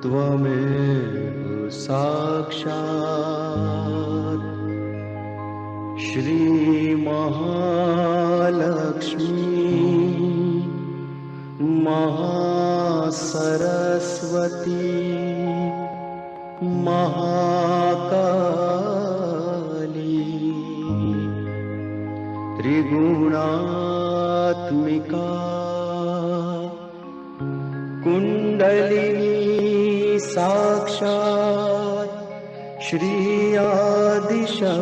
त्वमेव साक्षात् श्रीमहालक्ष्मी महासरस्वती महाकाली त्रिगुणात्मिका कुण्डलिनी साक्षात् श्री आदिशक्ति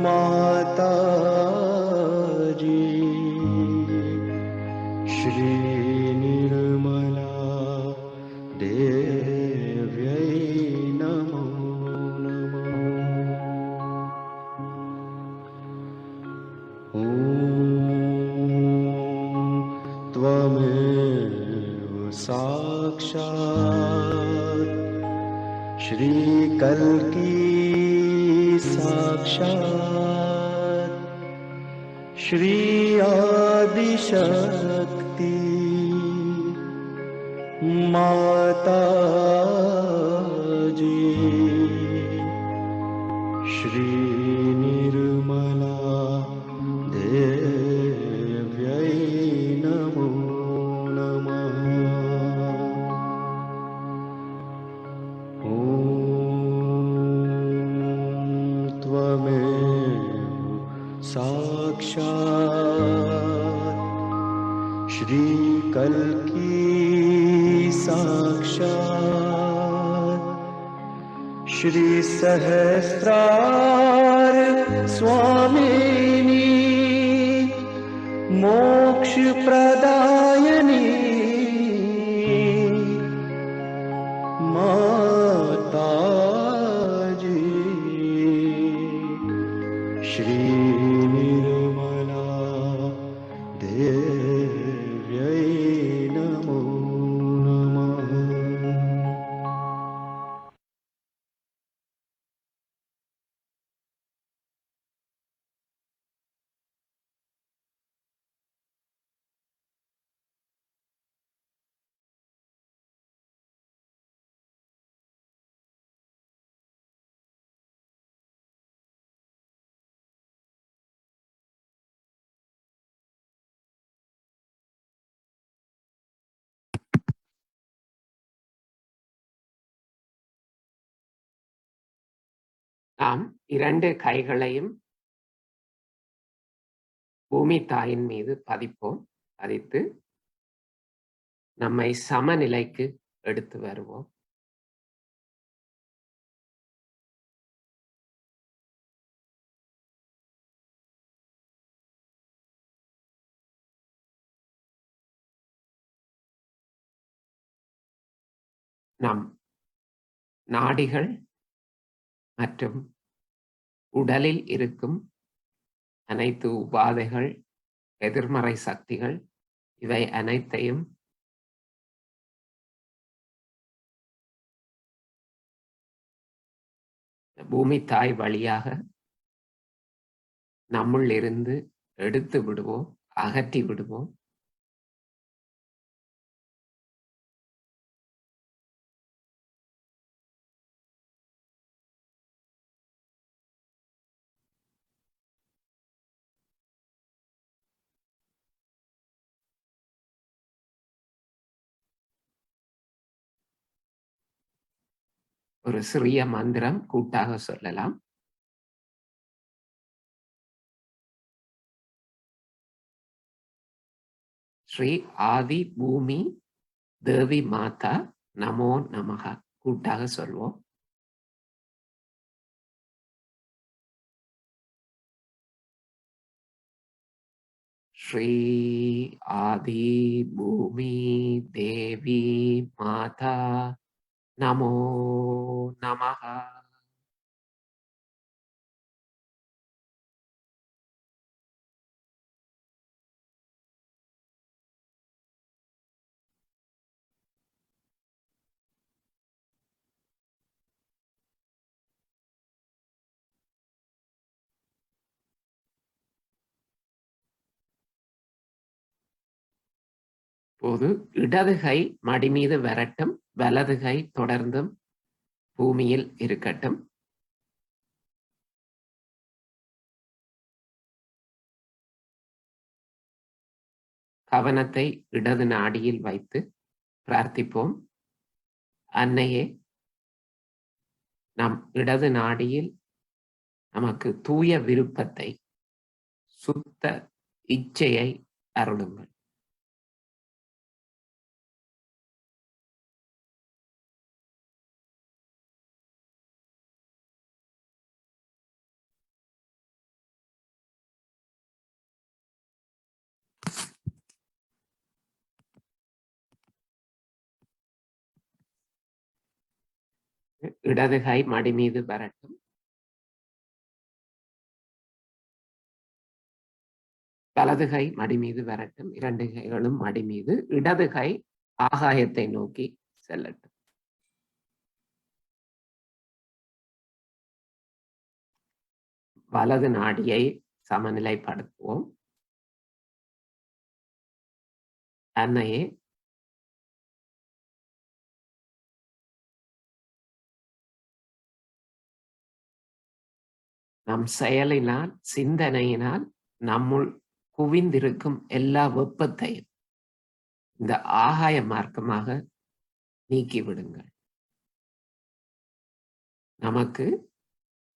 माताजी श्री निर्मला देव्यै नमो नमः। ॐ त्वमेव साक्षात् श्रीकल्की साक्षात् श्री आदिशक्ति माताजी श्री निर्मला देव्यै नमो नमः। ॐ त्वमेव साक्षात् श्रीकल्की साक्षात् श्री सहस्रार स्वामिनी मोक्ष प्रदायिनी माताजी श्री निर्मला देव्यै नमो नमः। நாம் 2 கைகளையும் பூமி தாயின் மீது பதிப்போம். பதித்து நம்மை சமநிலைக்கு எடுத்து வருவோம். நம் நாடிகள் மற்றும் உடலில் இருக்கும் அனைத்து உபாதைகள், எதிர்மறை சக்திகள், இவை அனைத்தையும் பூமி தாய் வழியாக நம்முள் இருந்து எடுத்து விடுவோம், அகற்றி விடுவோம். ஒரு சிறிய மந்திரம் கூட்டாக சொல்லலாம். ஸ்ரீ ஆதி பூமி தேவி மாதா நமோ நமக கூட்டாக சொல்வோம். ஸ்ரீ ஆதி பூமி தேவி மாதா நமோ நமஹ. போது இடது கை மடி மீது வரட்டும், வலது கை தொடர்ந்தும் பூமியில் இருக்கட்டும். கவனத்தை இடது நாடியில் வைத்து பிரார்த்திப்போம். அன்னையே, நம் இடது நாடியில் நமக்கு தூய விருப்பத்தை, சுத்த இச்சையை அருளுங்கள். இடது கை மடி மீது வரட்டும், வலது கை மடி மீது வரட்டும். 2 கைகளும் மடி மீது. இடது கை ஆகாயத்தை நோக்கி செல்லட்டும். வலது நாடியை சமநிலைப்படுத்துவோம். அன்னையே, நம் செயலினால், சிந்தனையினால் நம்முள் குவிந்திருக்கும் எல்லா வெப்பத்தையும் இந்த ஆகாய மார்க்கமாக நீக்கிவிடுங்கள். நமக்கு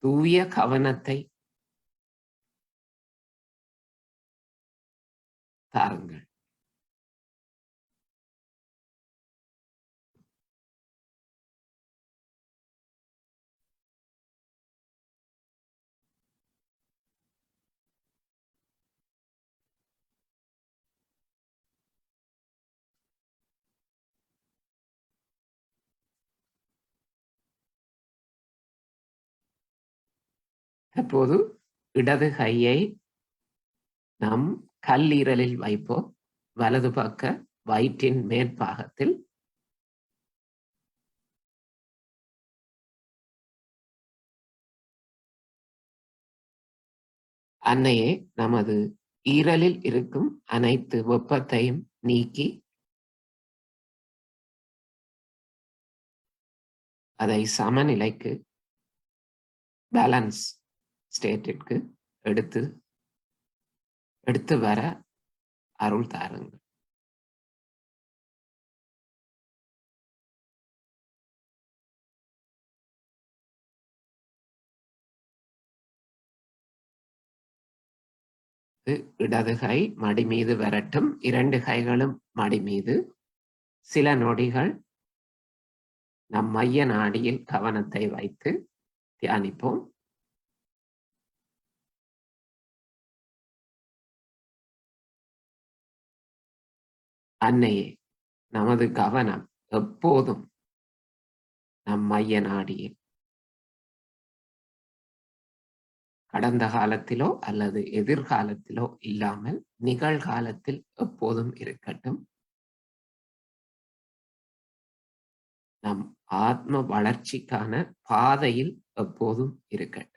தூய கவனத்தை தாருங்கள். தற்போது இடது கையை நம் கல்லீரலில் வைப்போம். வலது பக்க வயிற்றின் மேற்பாகத்தில். அன்னையே, நமது ஈரலில் இருக்கும் அனைத்து வெப்பத்தையும் நீக்கி அதை சமநிலைக்கு, பேலன்ஸ் ஸ்டேட்டிற்கு எடுத்து வர அருள் தாருங்கள். இடது கை மடி மீது வரட்டும், 2 கைகளும் மடி மீது. சில நொடிகள் நம் மைய நாடியில் கவனத்தை வைத்து தியானிப்போம். அன்னையே, நமது கவனம் எப்போதும் நம் மைய நாடியில். கடந்த காலத்திலோ அல்லது எதிர்காலத்திலோ இல்லாமல் நிகழ்காலத்தில் எப்போதும் இருக்கட்டும். நம் ஆத்ம வளர்ச்சிக்கான பாதையில் எப்போதும் இருக்கட்டும்.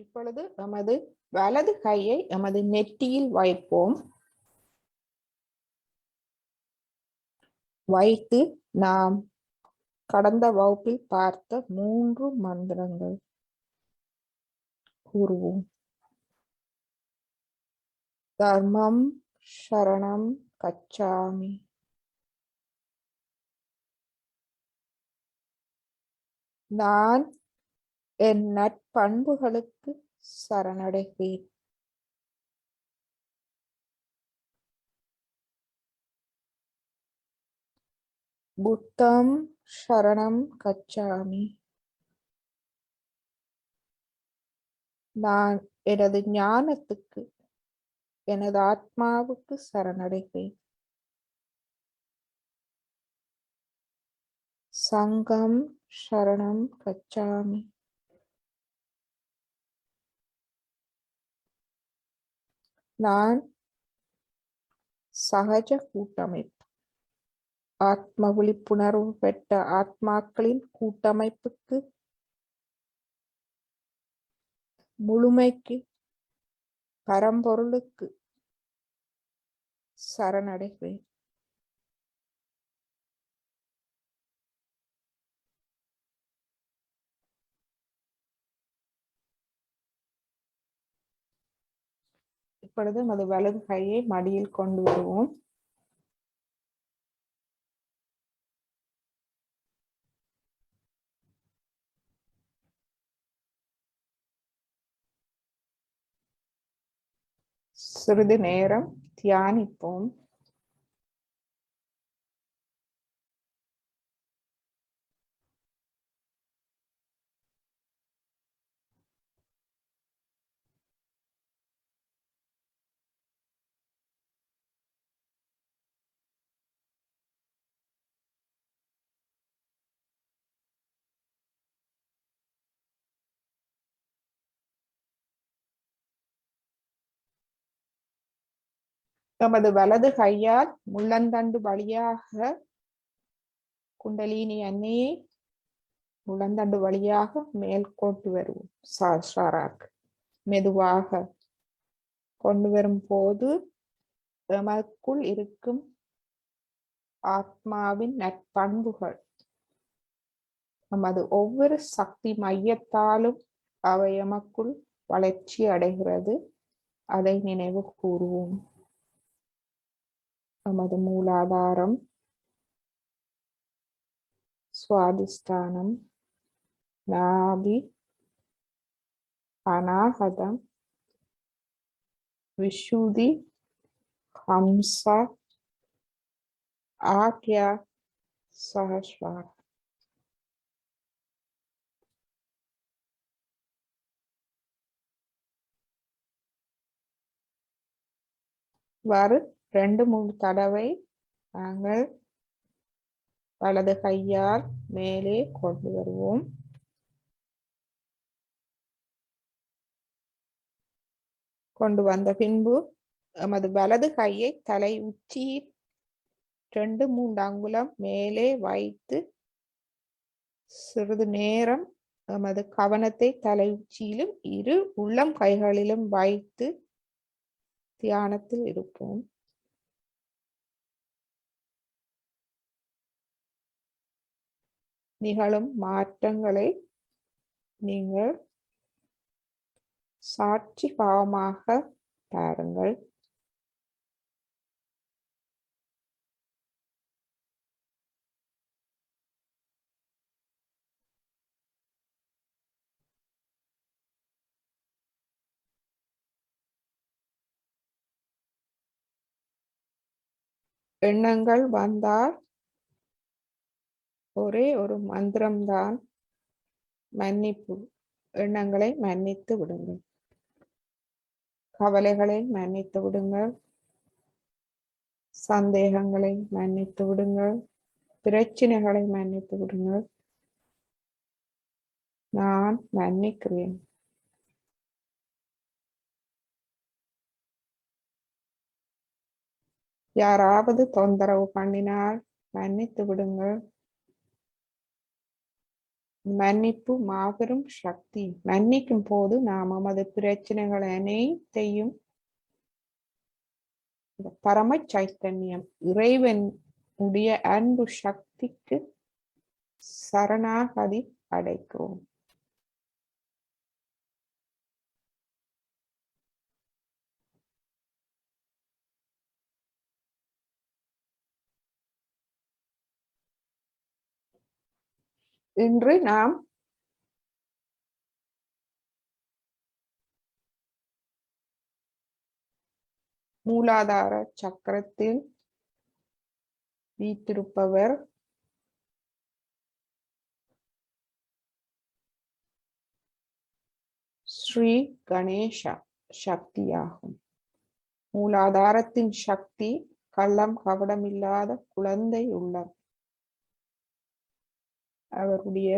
இப்பொழுது நமது வலது கையை நமது நெற்றியில் வைப்போம். வைத்து நாம் கடந்த வகுப்பில் பார்த்த 3 மந்திரங்கள் கூறுவோம். தர்மம் சரணம் கச்சாமி. நான் என் நற்பண்புகளுக்கு சரணடைகிறேன். புத்தம் சரணம் கச்சாமி. நான் எனது ஞானத்துக்கு எனது ஆத்மாவுக்கு சரணடைகிறேன். சங்கம் சரணம் கச்சாமி. நான் சகஜ கூட்டமைப்பு ஆத்ம விழிப்புணர்வு பெற்ற ஆத்மாக்களின் கூட்டமைப்புக்கு முழுமைக்கு பரம்பொருளுக்கு சரணடைகிறேன். இப்பொழுது நமது வலது கையை மடியில் கொண்டு வருவோம். சிறிது நேரம் தியானிப்போம். நமது வலது கையால் முள்ளந்தண்டு வழியாக குண்டலினி அன்னையை முள்ளந்தண்டு வழியாக மேல் கொண்டு வருவோம். சஹஸ்ராராக்கு மெதுவாக கொண்டு வரும் போது எமக்குள் இருக்கும் ஆத்மாவின் நற்பண்புகள் நமது ஒவ்வொரு சக்தி மையத்தாலும் அவை எமக்குள் வளர்ச்சி அடைகிறது. அதை நினைவு கூறுவோம். நமது மூலாதாரம், சுவாதிஷ்டானம், நாபி, அநாகதம், விஷுதி, ஹம்சா, ஆக்யா, சஹஸ்ரார. இவ்வாறு 2-3 தடவை நாங்கள் வலது கையால் மேலே கொண்டு வருவோம். கொண்டு வந்த பின்பு நமது வலது கையை தலை உச்சியில் 2-3 அங்குலம் மேலே வைத்து சிறிது நேரம் நமது கவனத்தை தலை உச்சியிலும் இரு உள்ளம் கைகளிலும் வைத்து தியானத்தில் இருப்போம். நிகழும் மாற்றங்களை நீங்கள் சாட்சி பாவமாக பாருங்கள். எண்ணங்கள் வந்தால் ஒரே ஒரு மந்திரம்தான், மன்னிப்பு. எண்ணங்களை மன்னித்து விடுங்கள். கவலைகளை மன்னித்து விடுங்கள். சந்தேகங்களை மன்னித்து விடுங்கள். பிரச்சனைகளை மன்னித்து விடுங்கள். நான் மன்னிக்கிறேன். யாராவது தொந்தரவு பண்ணினால் மன்னித்து விடுங்கள். மன்னிப்பு மாபெரும் சக்தி. மன்னிக்கும் போது நாம் நமது பிரச்சனைகள் அனைத்தையும் பரம சைத்தன்யம் இறைவன் உடைய அன்பு சக்திக்கு சரணாகதி அடைக்கிறோம். இன்று நாம் மூலாதார சக்கரத்தில் வீற்றிருப்பவர் ஸ்ரீ கணேச சக்தியாகும். மூலாதாரத்தின் சக்தி கள்ளம் கபடமில்லாத குழந்தை உள்ளம். அவருடைய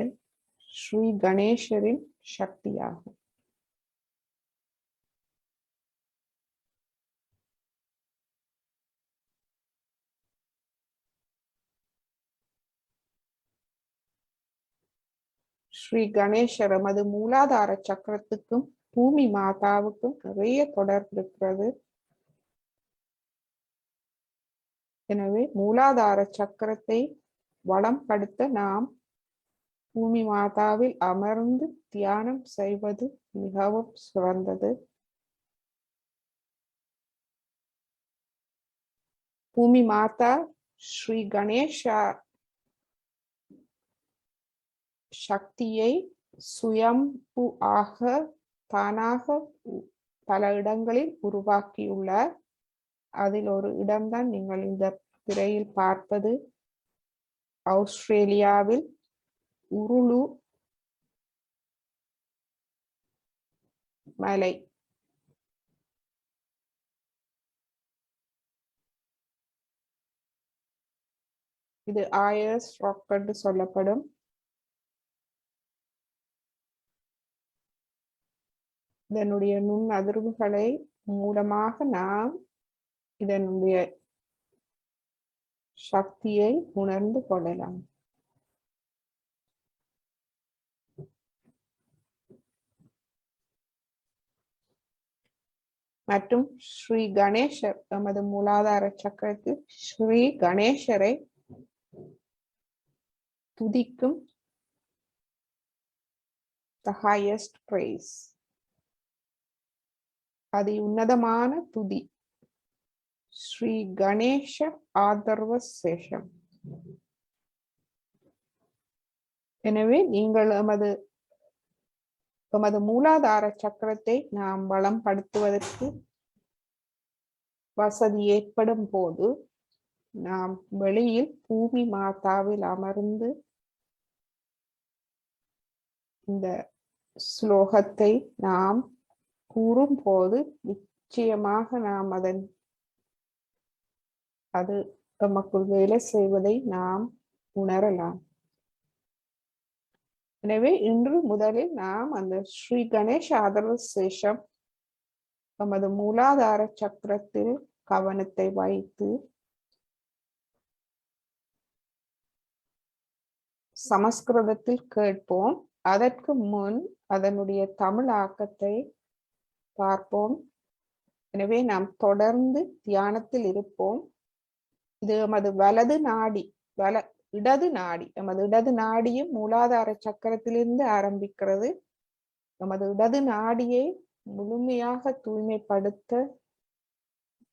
ஸ்ரீ கணேசரின் சக்தியாகும். ஸ்ரீ கணேசர் எமது மூலாதார சக்கரத்துக்கும் பூமி மாதாவுக்கும் நிறைய தொடர்பு இருக்கிறது. எனவே மூலாதார சக்கரத்தை வளம்படுத்த நாம் பூமி மாதாவில் அமர்ந்து தியானம் செய்வது மிகவும் சிறந்தது. பூமி மாதா ஸ்ரீ கணேசா சக்தியை சுயம்பு ஆக தானாக பல இடங்களில் உருவாக்கியுள்ளார். அதில் ஒரு இடம்தான் நீங்கள் இந்த திரையில் பார்ப்பது. ஆஸ்திரேலியாவில் உருளு மலை. இது ஆயர்ஸ் ராக் என்று சொல்லப்படும். இதனுடைய நுண் அதிர்வுகளை மூலமாக நாம் இதனுடைய சக்தியை உணர்ந்து கொள்ளலாம். மற்றும் ஸ்ரீ கணேசர் நமது மூலாதார சக்கரத்தில் ஸ்ரீ கணேசரை துதிக்கும் the highest praise. அதி உன்னதமான துதி ஸ்ரீ கணேச ஆதர்வ சேஷம். எனவே நீங்கள் எமது மூலாதார சக்கரத்தை நாம் வளம்படுத்துவதற்கு வசதி ஏற்படும் போது நாம் வெளியில் பூமி மாதாவில் அமர்ந்து இந்த ஸ்லோகத்தை நாம் கூறும் போது நிச்சயமாக நாம் அது நமக்குள் வேலை செய்வதை நாம் உணரலாம். எனவே இன்று முதலில் நாம் அந்த ஸ்ரீ கணேஷ ஆதர்வ சேஷம் நமது மூலாதார சக்கரத்தில் கவனத்தை வைத்து சமஸ்கிருதத்தில் கேட்போம். அதற்கு முன் அதனுடைய தமிழ் ஆக்கத்தை பார்ப்போம். எனவே நாம் தொடர்ந்து தியானத்தில் இருப்போம். இது நமது வலது நாடி, இடது நாடி. நமது இடது நாடியும் மூலாதார சக்கரத்திலிருந்து ஆரம்பிக்கிறது. நமது இடது நாடியை முழுமையாக தூய்மைப்படுத்த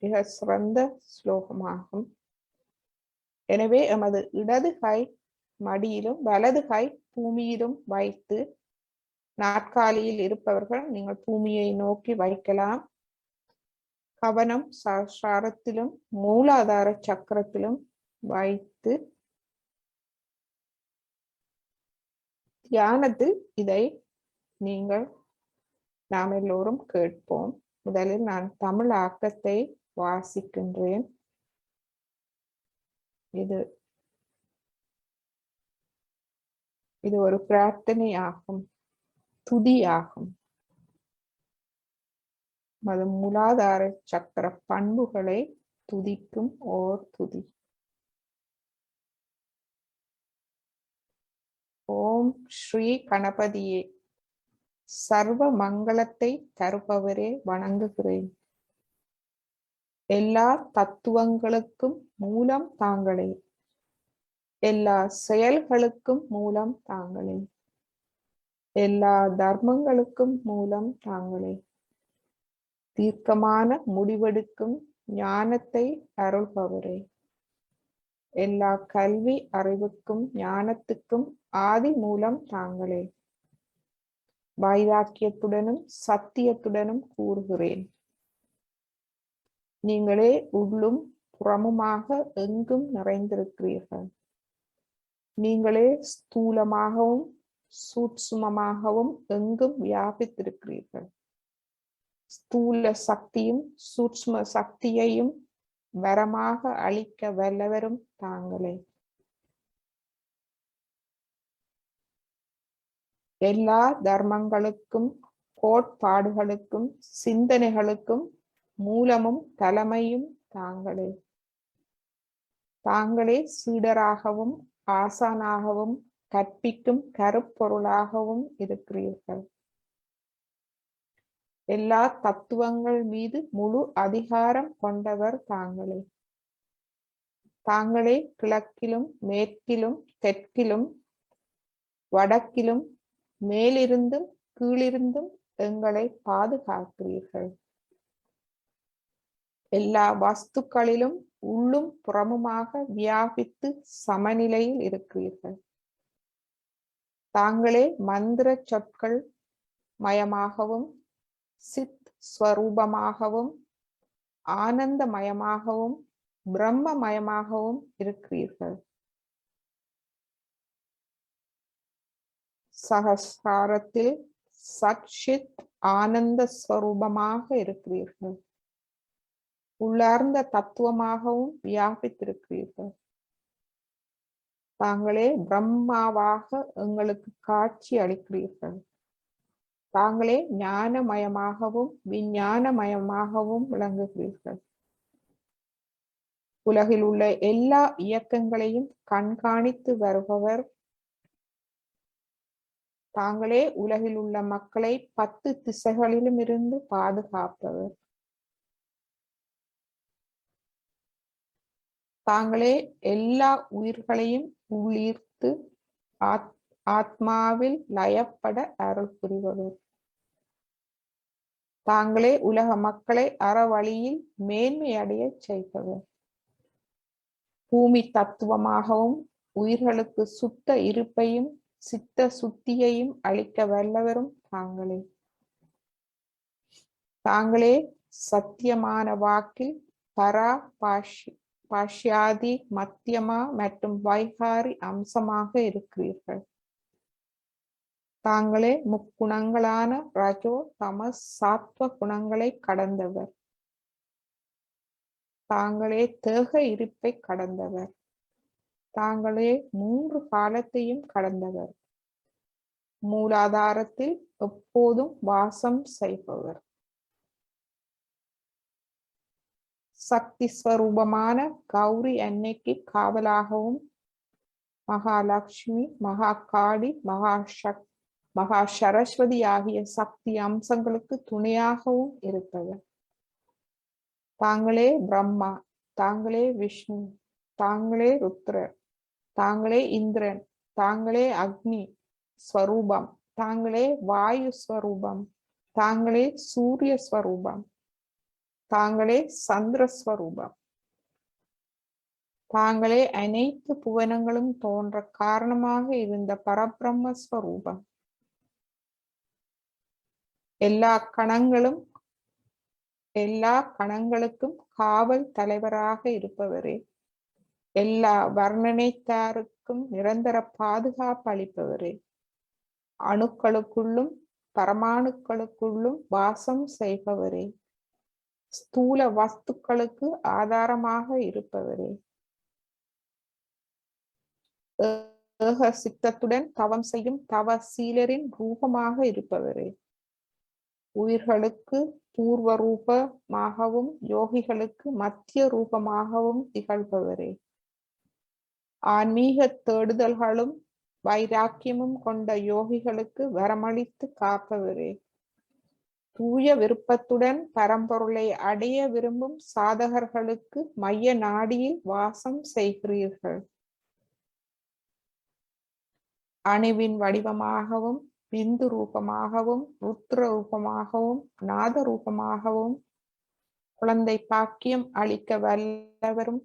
மிக சிறந்த ஸ்லோகமாகும். எனவே எமது இடது கை மடியிலும் வலது கை பூமியிலும் வைத்து, நாற்காலியில் இருப்பவர்கள் நீங்கள் பூமியை நோக்கி வைக்கலாம். கவனம் சஹஸ்ராரத்திலும் மூலாதார சக்கரத்திலும் வைத்து தியானத்தில் இதை நாம் எல்லோரும் கேட்போம். முதலில் நான் தமிழ் ஆக்கத்தை வாசிக்கின்றேன். இது ஒரு பிரார்த்தனை ஆகும், துதி ஆகும். மது மூலாதார சக்கர பண்புகளை துதிக்கும் ஓர் துதி. ஓம் ஓம் ஸ்ரீ கணபதியே, சர்வ மங்களத்தை தருபவரே வணங்குகிறேன். எல்லா தத்துவங்களுக்கும் மூலம் தாங்களே, எல்லா செயல்களுக்கும் மூலம் தாங்களே, எல்லா தர்மங்களுக்கும் மூலம் தாங்களே, தீர்க்கமான முடிவெடுக்கும் ஞானத்தை அருள்பவரே, எல்லா கல்வி அறிவுக்கும் ஞானத்துக்கும் ஆதி மூலம் தாங்களே, வைராக்கியத்துடனும் சத்தியத்துடனும் கூறுகிறேன். நீங்களே உள்ளும் புறமுமாக எங்கும் நிறைந்திருக்கிறீர்கள். நீங்களே ஸ்தூலமாகவும் சூட்சுமமாகவும் எங்கும் வியாபித்திருக்கிறீர்கள். ஸ்தூல சக்தியும் சூட்சும சக்தியையும் வரமாக அளிக்க வல்லவரும் தாங்களே. எல்லா தர்மங்களுக்கும் கோட்பாடுகளுக்கும் சிந்தனைகளுக்கும் மூலமும் தலைமையும் தாங்களே. தாங்களே சீடராகவும் ஆசானாகவும் கற்பிக்கும் கருப்பொருளாகவும் இருக்கிறீர்கள். எல்லா தத்துவங்கள் மீது முழு அதிகாரம் கொண்டவர் தாங்களே. தாங்களே கிழக்கிலும் மேற்கிலும் தெற்கிலும் வடக்கிலும் மேலிருந்தும் கீழிருந்தும் எங்களை பாதுகாக்கிறீர்கள். எல்லா வஸ்துக்களிலும் உள்ளும் புறமுமாக வியாபித்து சமநிலையில் இருக்கிறீர்கள். தாங்களே மந்திர சொற்கள் மயமாகவும் சித் ஸ்வரூபமாகவும் ஆனந்தமயமாகவும் பிரம்மமயமாகவும் இருக்கிறீர்கள். சகஸ்ராரத்தில் சச்சித் ஆனந்த ஸ்வரூபமாக இருக்கிறீர்கள். உள்ளார்ந்த தத்துவமாகவும் வியாபித்திருக்கிறீர்கள். தாங்களே பிரம்மாவாக எங்களுக்கு காட்சி அளிக்கிறீர்கள். தாங்களே ஞானமயமாகவும் விஞ்ஞானமயமாகவும் விளங்குகிறீர்கள். உலகில் உள்ள எல்லா இயக்கங்களையும் கண்காணித்து வருபவர் தாங்களே. உலகில் உள்ள மக்களை 10 திசைகளிலும் இருந்து பாதுகாப்பவர் தாங்களே. எல்லா உயிர்களையும் உள்ளீர்த்து ஆத்மாவில் லயப்பட அருள் புரிபவர் தாங்களே. உலக மக்களை அறவழியில் மேன்மையடைய செய்பவர். பூமி தத்துவமாகவும் உயிர்களுக்கு சுத்த இருப்பையும் சித்த சுத்தியையும் அளிக்க வல்லவரும் தாங்களே. தாங்களே சத்தியமான வாக்கில் பரா பாஷ்யாதி மத்தியமா மற்றும் வைகாரி அம்சமாக இருக்கிறீர்கள். தாங்களே முக்குணங்களான ரஜோ தமஸ் சாத்வ குணங்களை கடந்தவர். தாங்களே தேக இருப்பை கடந்தவர். தாங்களே 3 காலத்தையும் கடந்தவர். மூலாதாரத்தில் எப்போதும் வாசம் செய்பவர். சக்தி ஸ்வரூபமான கௌரி அன்னைக்கு காவலாகவும் மகாலட்சுமி மகாகாளி மகா சரஸ்வதி ஆகிய சக்தி அம்சங்களுக்கு துணையாகவும் இருப்பவர். தாங்களே பிரம்மா, தாங்களே விஷ்ணு, தாங்களே ருத்ரர், தாங்களே இந்திரன், தாங்களே அக்னி ஸ்வரூபம், தாங்களே வாயு ஸ்வரூபம், தாங்களே சூரிய ஸ்வரூபம், தாங்களே சந்திரஸ்வரூபம், தாங்களே அனைத்து புவனங்களும் தோன்ற காரணமாக இருந்த பரபிரம்ம ஸ்வரூபம். எல்லா கணங்களுக்கும் காவல் தலைவராக இருப்பவரே. எல்லா வர்ணனைத்தாருக்கும் நிரந்தர பாதுகாப்பு அளிப்பவரே. அணுக்களுக்குள்ளும் பரமாணுக்களுக்குள்ளும் வாசம் செய்பவரே. ஸ்தூல வஸ்துக்களுக்கு ஆதாரமாக இருப்பவரே. ஏக சித்தத்துடன் தவம் செய்யும் தவசீலரின் ரூபமாக இருப்பவரே. உயிர்களுக்கு பூர்வ ரூபமாகவும் யோகிகளுக்கு மத்திய ரூபமாகவும் திகழ்பவரே. ஆன்மீக தேடுதல்களும் வைராக்கியமும் கொண்ட யோகிகளுக்கு வரமளித்து காப்பவரே, தூய விருப்பத்துடன் பரம்பொருளை அடைய விரும்பும் சாதகர்களுக்கு மைய நாடியில் வாசம் செய்கிறீர்கள். அணுவின் வடிவமாகவும் பிந்து ரூபமாகவும் ருத்ர ரூபமாகவும் நாத ரூபமாகவும் குழந்தை பாக்கியம் அளிக்க வல்லவரும்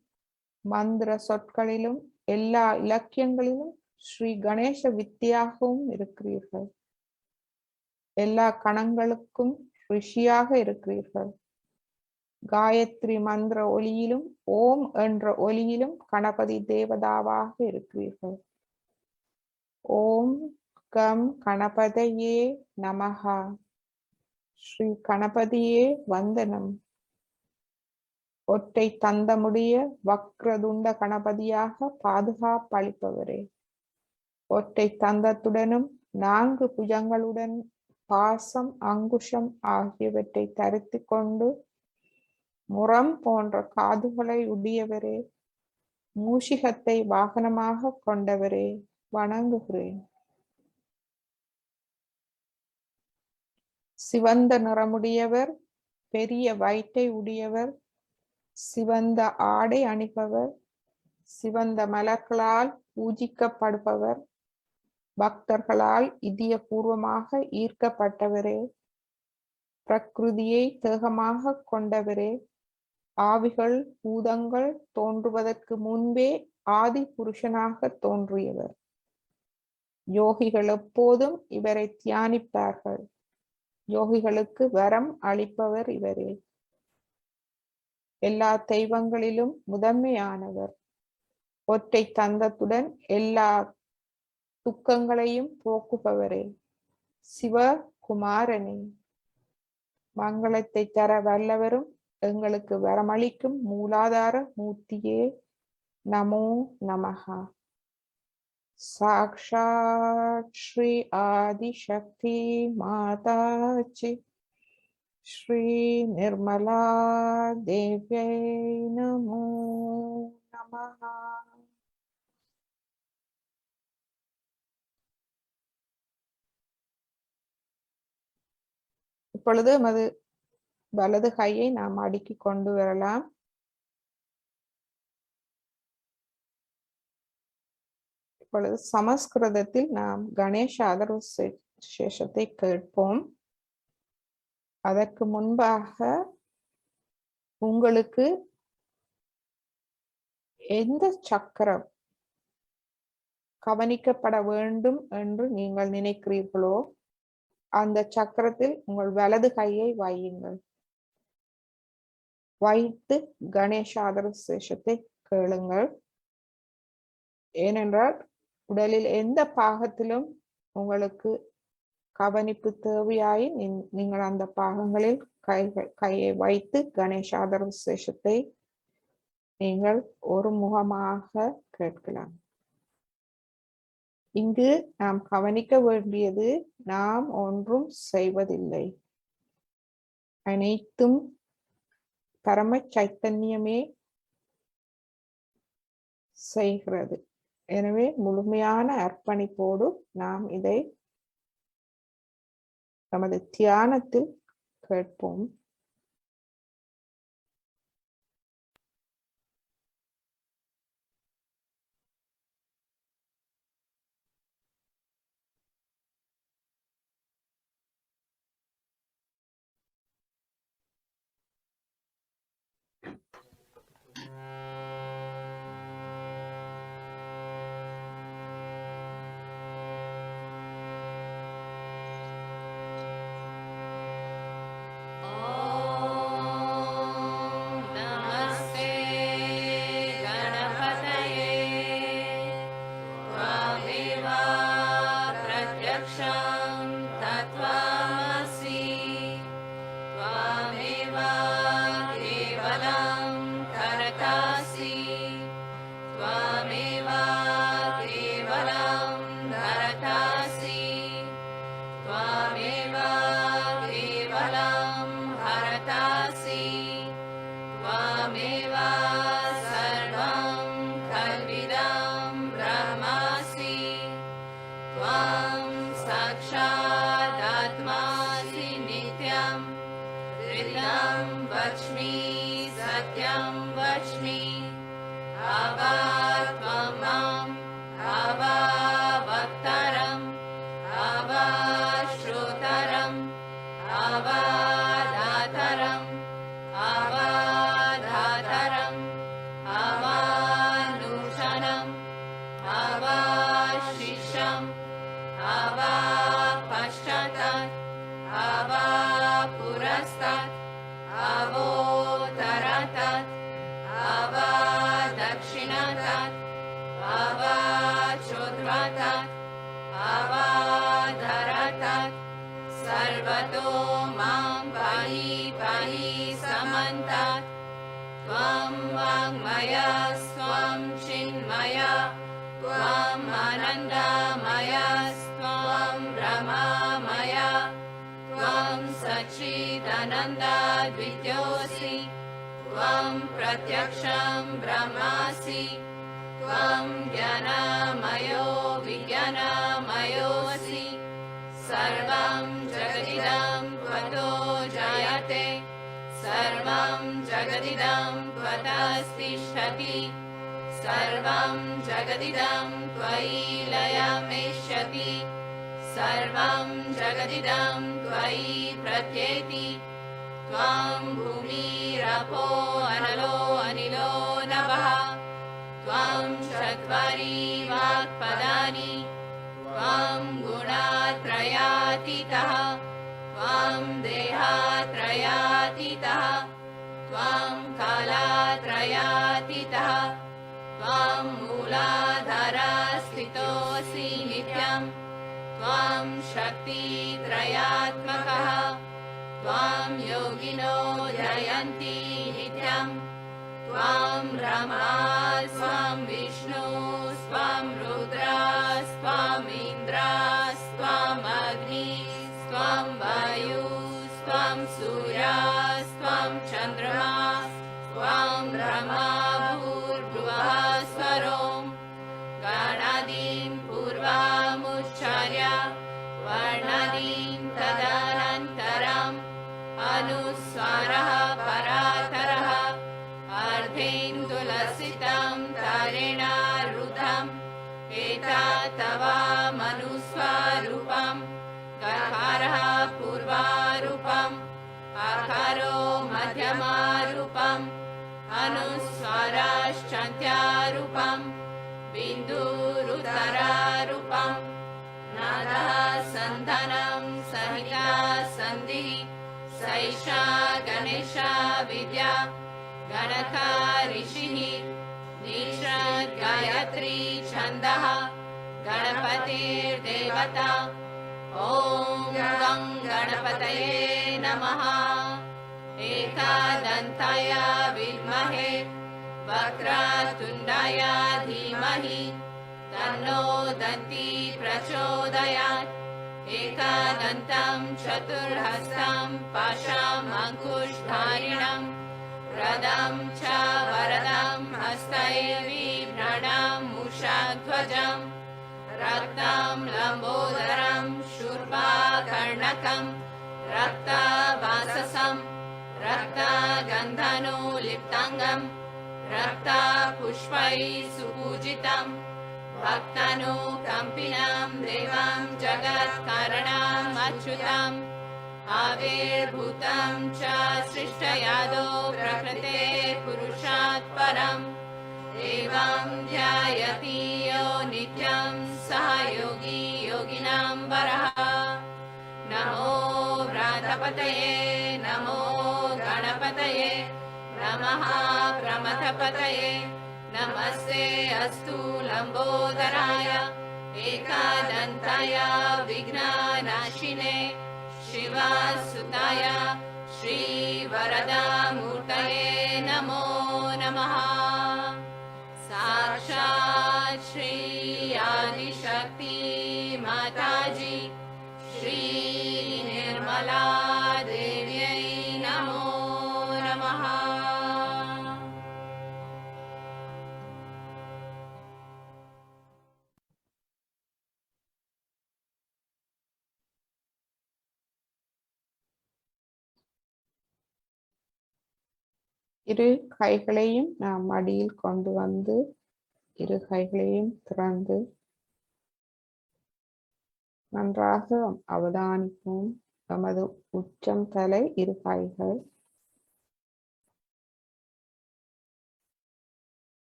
மந்திர சொற்களிலும் எல்லா இலக்கியங்களிலும் ஸ்ரீ கணேச வித்தியாகவும் இருக்கிறீர்கள். எல்லா கணங்களுக்கும் ரிஷியாக இருக்கிறீர்கள். காயத்ரி மந்திர ஒலியிலும் ஓம் என்ற ஒலியிலும் கணபதி தேவதாவாக இருக்கிறீர்கள். ஓம் கம் கணபதையே நமஹா. ஸ்ரீ கணபதியே வந்தனம். ஒற்றை தந்தமுடைய வக்ரதுண்ட கணபதியாக பாதுகாப்பளிப்பவரே, ஒற்றை தந்தத்துடனும் 4 புஜங்களுடன் பாசம் அங்குஷம் ஆகியவற்றை தரித்து கொண்டு முரம் போன்ற காதுகளை உடையவரே, மூஷிகத்தை வாகனமாக கொண்டவரே, வணங்குகிறேன். சிவந்த நிறமுடையவர், பெரிய வயிற்றை உடையவர், சிவந்த ஆடை அணிபவர், சிவந்த மலர்களால் பூஜிக்கப்படுபவர், பக்தர்களால் இதயபூர்வமாக ஈர்க்கப்பட்டவரே, பிரகிருதியை தேகமாக கொண்டவரே, ஆவிகள் பூதங்கள் தோன்றுவதற்கு முன்பே ஆதி புருஷனாக தோன்றியவர். யோகிகள் எப்போதும் இவரை தியானிப்பார்கள். யோகிகளுக்கு வரம் அளிப்பவர் இவரே. எல்லா தெய்வங்களிலும் முதன்மையானவர். ஒற்றை தந்தத்துடன் எல்லா துக்கங்களையும் போக்குபவரே, சிவகுமாரனே. மங்களத்தை தர வல்லவரும் எங்களுக்கு வரமளிக்கும் மூலாதார மூர்த்தியே, நமோ நமஹா. சாக்ஷாத் ஸ்ரீ ஆதிசக்தி மாதாச்சி ஸ்ரீ நிர்மலா தேவ்யை நமோ நமஹா. இப்பொழுது நமது வலது கையை நாம் அடுக்கி கொண்டு வரலாம். இப்பொழுது சமஸ்கிருதத்தில் நாம் கணேச ஆதரவு சேஷத்தை கேட்போம். அதற்கு முன்பாக உங்களுக்கு எந்த சக்கரம் கவனிக்கப்பட வேண்டும் என்று நீங்கள் நினைக்கிறீர்களோ அந்த சக்கரத்தில் உங்கள் வலது கையை வையுங்கள். வைத்து கணேச ஆதரவு சேஷத்தை கேளுங்கள். ஏனென்றால் உடலில் எந்த பாகத்திலும் உங்களுக்கு கவனிப்பு தேவையாய் நீங்கள் அந்த பாகங்களில் கையை வைத்து கணேச ஆதரவு சேஷத்தை நீங்கள் ஒரு முகமாக கேட்கலாம். இங்கு நாம் கவனிக்க வேண்டியது, நாம் ஒன்றும் செய்வதில்லை. அனைத்தும் பரம சைத்தன்யமே செய்கிறது. எனவே முழுமையான அர்ப்பணிப்போடு நாம் இதை நமது தியானத்தில் கேட்போம். Oh आवा पश्चातात् आवा पुरस्तात् आवोत्तरातात् आवा दक्षिणातात् आवा चोर्ध्वातात् आवाधरातात् सर्वतो मां पाहि पाहि समन्तात् त्वं वाङ्मया स्वं चिन्मया त्वम् आनन्दमया त्वं ब्रह्ममया त्वं सच्चिदानन्दद्वितीयोऽसि त्वं प्रत्यक्षं ब्रह्मासि त्वं ज्ञानमयो विज्ञानमयोऽसि सर्वं जगदिदं त्वतो जायते सर्वं जगदिदं त्वतस्तिष्ठति सर्वं जगदिदं त्वयि लयमेष्यति सर्वं जगदिदं त्वयि प्रत्येति त्वं भूमिरपो अनलो अनिलो नभः त्वं चत्वारि वाक्पदानि त्वं गुणात्रयातीतः त्वं देहात्रयातीतः त्वं कालात्रयातीतः त्वं मूलाधारस्थितोऽसि नित्यं त्वं शक्तित्रयात्मकः त्वं योगिनो जयन्ति नित्यं त्वं ब्रह्मा स्वं विष्णु स्वं रुद्रा स्वं इन्द्रा स्वं अग्नि स्वं वायु स्वं सूर्या स्वं चन्द्रमा स्वं ब्रह्मा भूर्भुवः स्वरों गणादीं पूर्वमुच्चार्य वर्णादीं तदनन्तरम् अनुस्वारः परातरः अर्धेन्दुलसितं तारेण रुद्धम् एतत् तव मनुस्वरूपं गकारः पूर्वारूपम् आकारो मध्यमारूपम् अनुस्वाराश्चान्त्यारूपम् बिन्दुरुदरारूपम् नादः सन्धानं सहिता सन्धिः सैषा गणेशा विद्या गणका ऋषिः निषद् गायत्री छन्दः गणपतिर्देवता ॐ गं गणपतये नमः एकदन्ताय विद्महे वक्रतुण्डाय धीमहि तन्नो दन्ती प्रचोदयात् एकदन्तं चतुर्हस्तं पाशामङ्कुशधारिणं रदं च वरदं हस्तैर्बिभ्रणं मूषध्वजं रक्तं लम्बोदरं शूर्पकर्णकं रक्तवाससं रक्तगन्धनुलिप्ताङ्गं रक्तपुष्पैः सुपूजितं भक्तानुकम्पिनं देवं जगत्कारणम् अच्युतम् आविर्भूतं च सृष्टयादो प्रकृते पुरुषात् परम् एवं ध्यायति यो नित्यं सः योगी योगिनां वरः नमो व्रातपतये नमो गणपतये नमः प्रमथपतये नमस्ते अस्तु लम्बोदराय एकदन्ताय विघ्ननाशिने शिवसुताय श्रीवरदामूर्तये नमो नमः साक्षात् श्री आदिशक्ति माताजी श्री निर्मला देव्यै नमो नमः। இரு கைகளையும் நாம் மடியில் கொண்டு வந்து இரு கைகளையும் திறந்து நன்றாக அவதானிப்போம். நமது உச்சம் தலை இரு கைகள்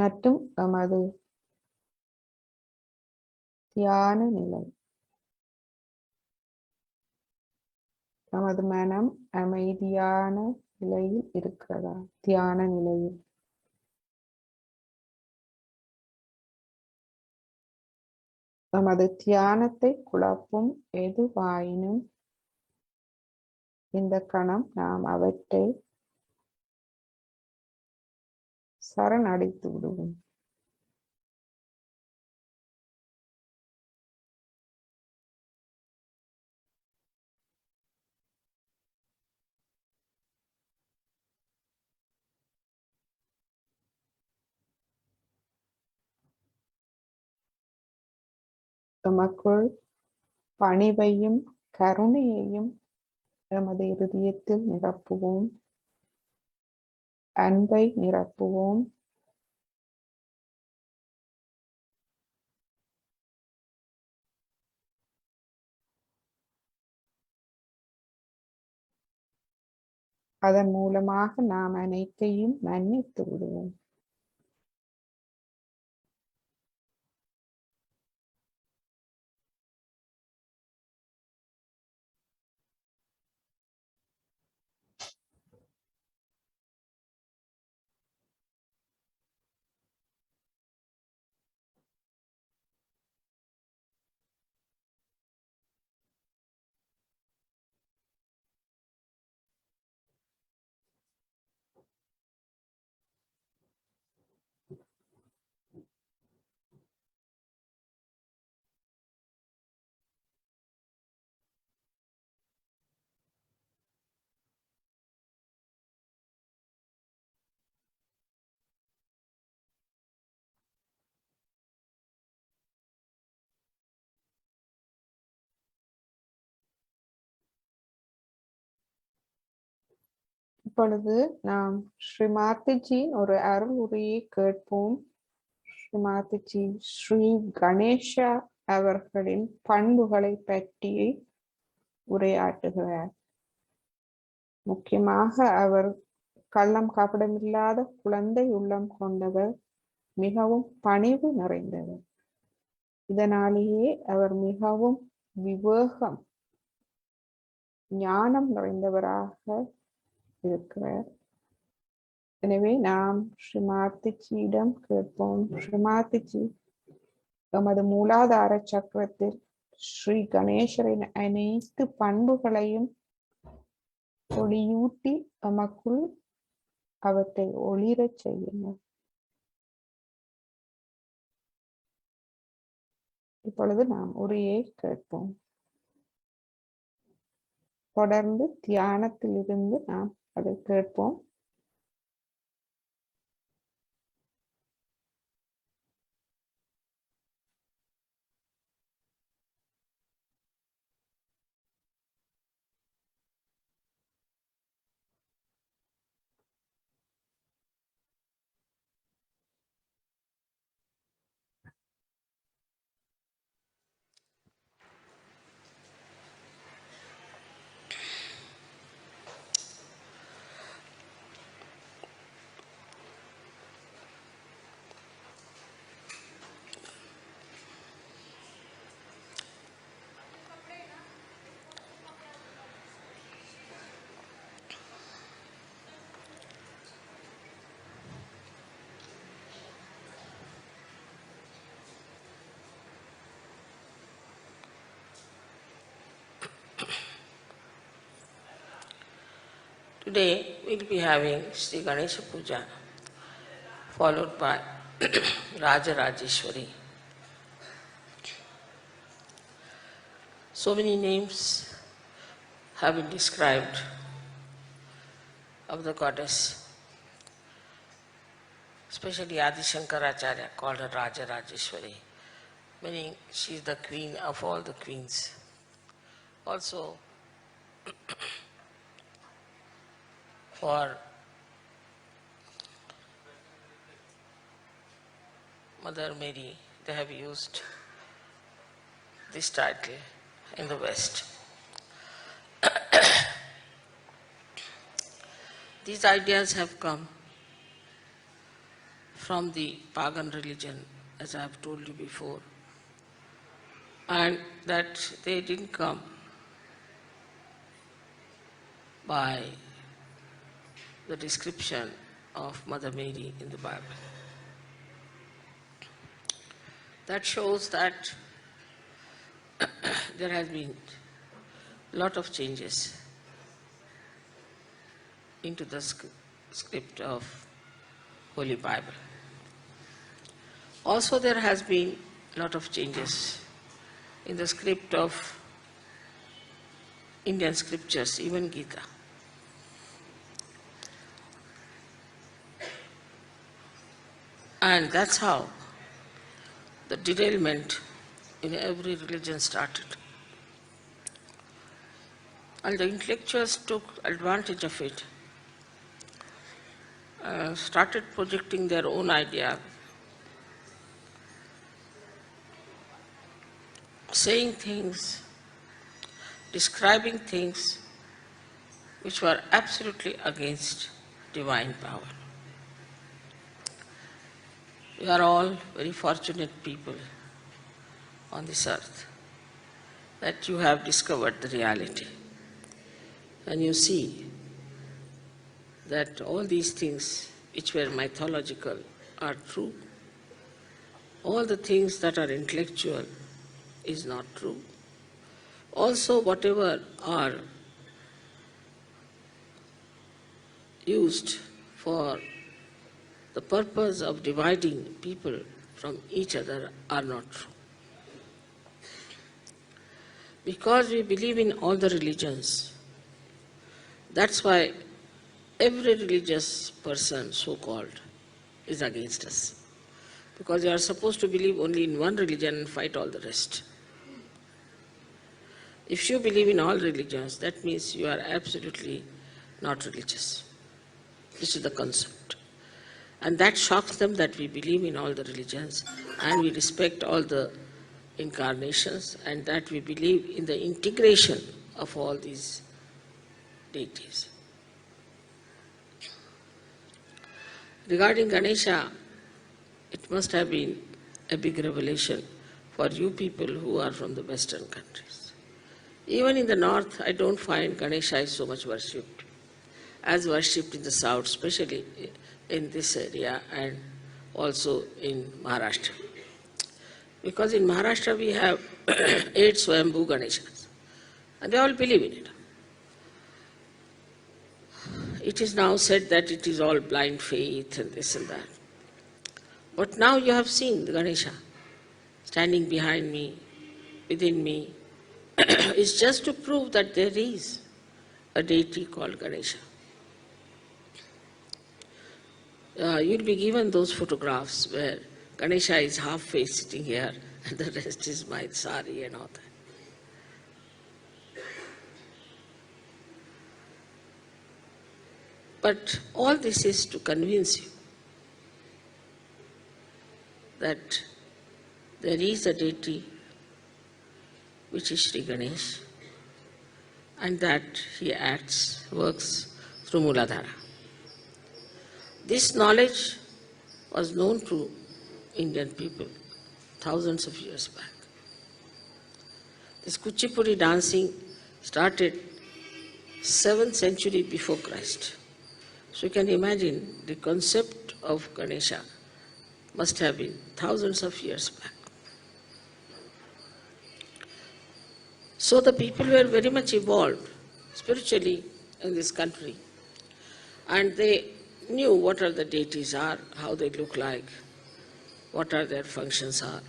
மற்றும் நமது தியான நிலை. நமது மனம் அமைதியான நிலையில் இருக்கிறதா? தியான நிலையில். நமது தியானத்தை குழப்பும் எதுவாயினும் இந்த கணம் நாம் அவற்றை சரணடைத்து விடுவோம். நமக்குள் பணிவையும் கருணையையும் நமது இருதயத்தில் நிரப்புவோம். அன்பை நிரப்புவோம். அதன் மூலமாக நாம் அனைத்தையும் மன்னித்து விடுவோம். இப்பொழுது நாம் ஸ்ரீமாத்திஜியின் ஒரு அருள் உரையை கேட்போம். ஸ்ரீமாத்திஜி ஸ்ரீ கணேஷா அவர்களின் பண்புகளை பற்றி உரையாற்றுகிறார். முக்கியமாக அவர் கள்ளம் கபடமில்லாத குழந்தை உள்ளம் கொண்டவர், மிகவும் பணிவு நிறைந்தவர். இதனாலேயே அவர் மிகவும் விவேகம் ஞானம் நிறைந்தவராக இருக்கிறார். எனவே நாம் ஸ்ரீமாத்திஜியிடம் கேட்போம். ஸ்ரீமாத்திஜி, எமது மூலாதார சக்கரத்தில் ஸ்ரீ கணேசரின் அனைத்து பண்புகளையும் ஒளியூட்டி எமக்குள் அவற்றை ஒளிரச் செய்யுங்கள். இப்பொழுது நாம் உரையை கேட்போம். தொடர்ந்து தியானத்தில் இருந்து நாம் அதை கேட்போம். Today we'll be having Sri Ganesha Puja, followed by Raja Rajeshwari. So many names have been described of the goddess, especially Adi Shankaracharya called her Raja Rajeshwari, meaning she is the queen of all the queens. Also, for Mother Mary, they have used this title in the West. These ideas have come from the pagan religion, as I have told you before, and that they didn't come by the description of Mother Mary in the Bible. That shows that there has been a lot of changes into the script of Holy Bible. Also, there has been a lot of changes in the script of Indian scriptures, even Gita. And that's how the derailment in every religion started. And the intellectuals took advantage of it, started projecting their own idea, saying things, describing things which were absolutely against divine power. We are all very fortunate people on this earth that you have discovered the reality. And you see that all these things which were mythological are true. All the things that are intellectual is not true. Also, whatever are used for the purpose of dividing people from each other are not true. Because we believe in all the religions, that's why every religious person, so-called, is against us. Because you are supposed to believe only in one religion and fight all the rest. If you believe in all religions, that means you are absolutely not religious. This is the concept. And that shocks them that we believe in all the religions and we respect all the incarnations and that we believe in the integration of all these deities. Regarding Ganesha, it must have been a big revelation for you people who are from the Western countries. Even in the north, I don't find Ganesha is so much worshipped as worshipped in the south, especially in this area and also in Maharashtra. Because in Maharashtra we have 8 Swayambhu Ganeshas and they all believe in it. It is now said that it is all blind faith and this and that. But now you have seen the Ganesha standing behind me, within me. It's just to prove that there is a deity called Ganesha. You'll be given those photographs where Ganesha is half-face sitting here and the rest is my sari and all that. But all this is to convince you that there is a deity which is Sri Ganesh and that he works through Mooladhara. This knowledge was known to Indian people thousands of years back. This Kuchipudi dancing started 7th century before Christ. So you can imagine the concept of Ganesha must have been thousands of years back. So the people were very much evolved spiritually in this country and they knew what are the deities are, how they look like, what are their functions are.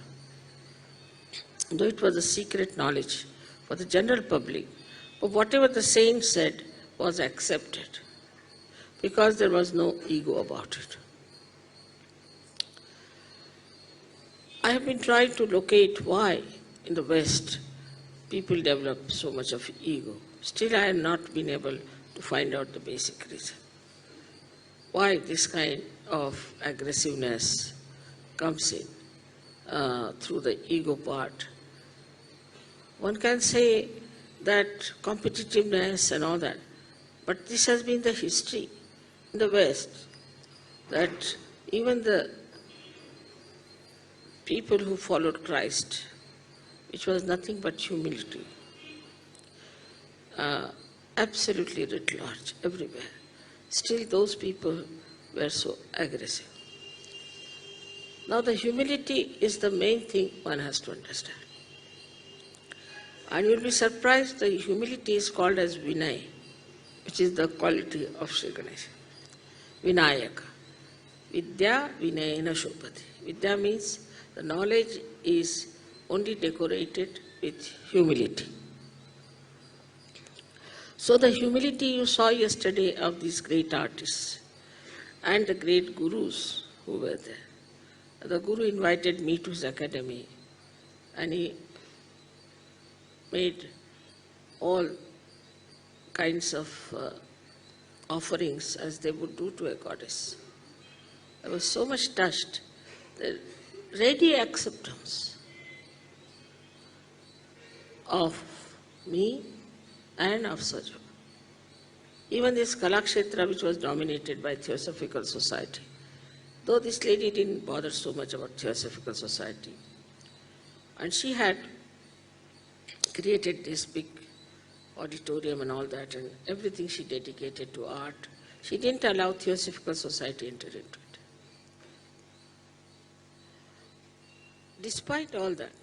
Though it was a secret knowledge for the general public, but whatever the saint said was accepted because there was no ego about it. I have been trying to locate why in the West people develop so much of ego. Still I have not been able to find out the basic reason. Why this kind of aggressiveness comes in through the ego part. One can say that competitiveness and all that, but this has been the history in the West, that even the people who followed Christ, which was nothing but humility, absolutely writ large, everywhere. Still those people were so aggressive. Now the humility is the main thing one has to understand. And you'll be surprised, the humility is called as Vinay, which is the quality of Sri Ganesha. Vinayaka. Vidya Vinayana Shobhati. Vidya means the knowledge is only decorated with humility. So the humility you saw yesterday of these great artists and the great gurus who were there. The guru invited me to his academy and he made all kinds of offerings as they would do to a goddess. I was so much touched. The ready acceptance of me and of Sajava. Even this Kalakshetra, which was dominated by Theosophical Society, though this lady didn't bother so much about Theosophical Society, and she had created this big auditorium and all that, and everything she dedicated to art. She didn't allow Theosophical Society enter into it. Despite all that,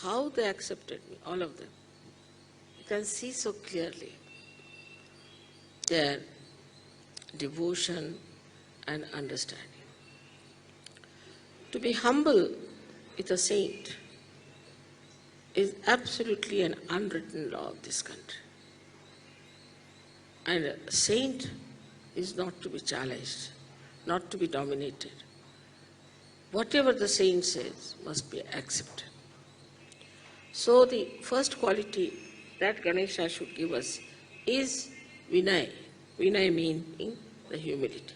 how they accepted me, all of them, you can see so clearly their devotion and understanding. To be humble with a saint is absolutely an unwritten law of this country. And a saint is not to be challenged, not to be dominated. Whatever the saint says must be accepted. So the first quality that Ganesha should give us is Vinay. Vinay meaning the humility.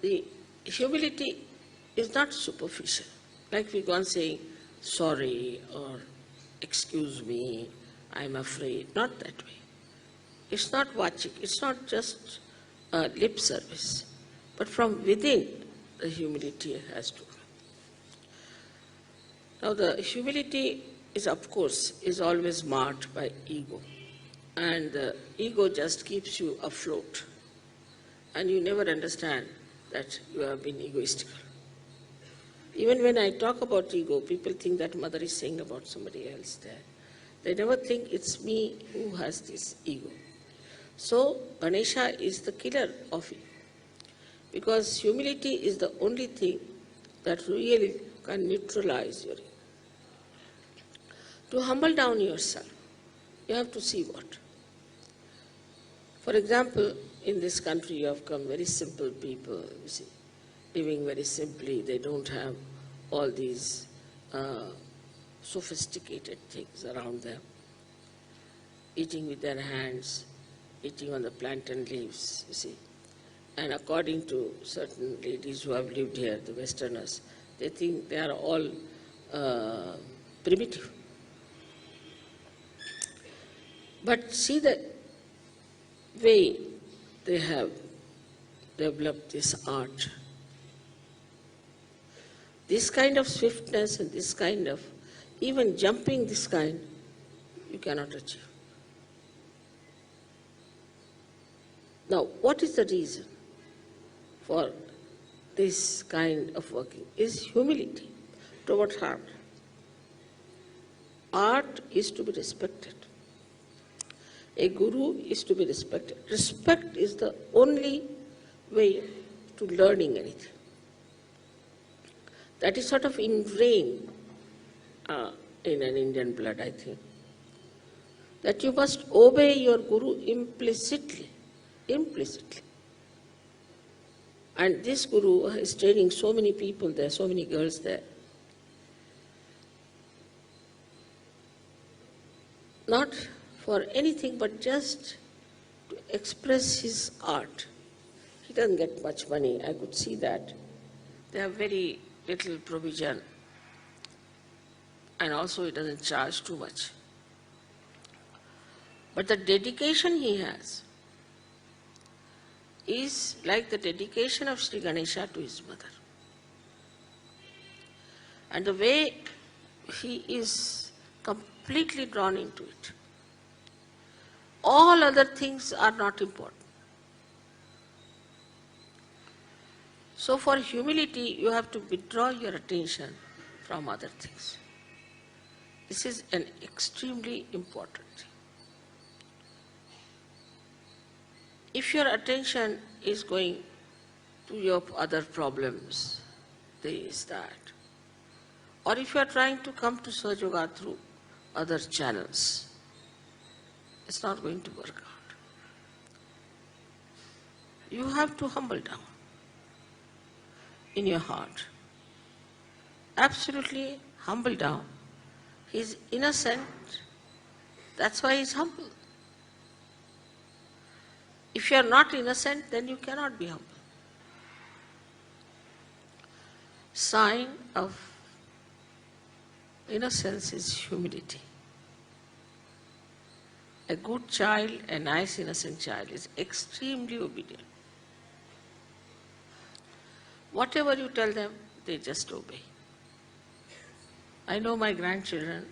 The humility is not superficial. Like we go on saying, sorry or excuse me, I'm afraid. Not that way. It's not vachik. It's not just lip service. But from within, the humility has to come. Now the humility is, of course, is always marked by ego. And the ego just keeps you afloat. And you never understand that you have been egoistical. Even when I talk about ego, people think that mother is saying about somebody else there. They never think it's me who has this ego. So Ganesha is the killer of ego. Because humility is the only thing that really can neutralize your ego. To humble down yourself, you have to see what. For example, in this country you have come very simple people, you see, living very simply. They don't have all these sophisticated things around them. Eating with their hands, eating on the plantain leaves, you see. And according to certain ladies who have lived here, the Westerners, they think they are all primitive. But see the way they have developed this art. This kind of swiftness and this kind of, even jumping this kind, you cannot achieve. Now, what is the reason for this kind of working? Is humility towards art. Art is to be respected. A guru is to be respected. Respect is the only way to learning anything. That is sort of ingrained in an Indian blood, I think. That you must obey your guru implicitly. Implicitly. And this guru is training so many people there, so many girls there. Not for anything but just to express his art. He doesn't get much money, I could see that. They have very little provision, and also he doesn't charge too much. But the dedication he has is like the dedication of Sri Ganesha to his mother. And the way he is completely drawn into it, All other things are not important. So for humility, you have to withdraw your attention from other things. This is an extremely important thing. If your attention is going to your other problems, this, that, or if you are trying to come to Sahaja Yoga through other channels, it's not going to work out. You have to humble down in your heart. Absolutely humble down. He's innocent, that's why he's humble. If you are not innocent, then you cannot be humble. Sign of innocence is humility. A good child, a nice innocent child, is extremely obedient. Whatever you tell them, they just obey. I know my grandchildren,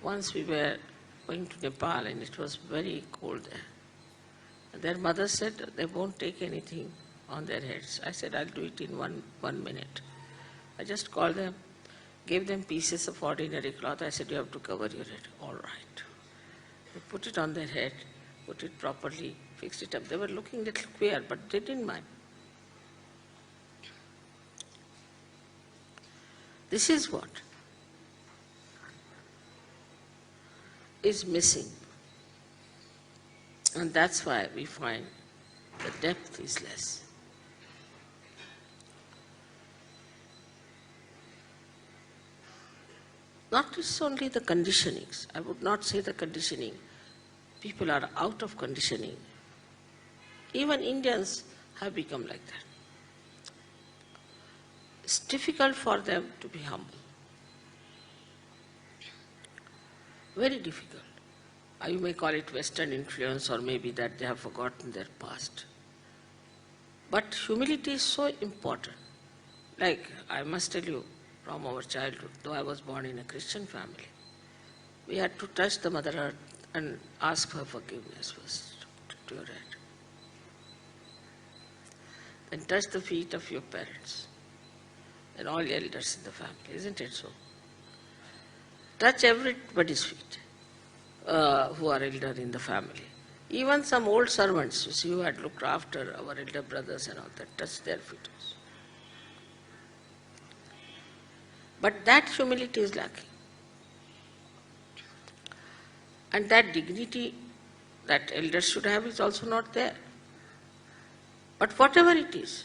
once we were going to Nepal and it was very cold there. And their mother said they won't take anything on their heads. I said, I'll do it in one minute. I just called them, gave them pieces of ordinary cloth. I said, you have to cover your head. All right. We put it on their head, put it properly, fixed it up. They were looking a little queer, but they didn't mind. This is what is missing. And that's why we find the depth is less. Not just only the conditionings. I would not say the conditioning. People are out of conditioning. Even Indians have become like that. It's difficult for them to be humble. Very difficult. You may call it Western influence, or maybe that they have forgotten their past. But humility is so important. Like, I must tell you, from our childhood, though I was born in a Christian family, we had to touch the Mother Earth and ask for forgiveness first to your head. Then touch the feet of your parents and all elders in the family, isn't it so? Touch everybody's feet who are elder in the family. Even some old servants, you see, who had looked after our elder brothers and all that, touch their feet also. But that humility is lacking. And that dignity that elders should have is also not there. But whatever it is,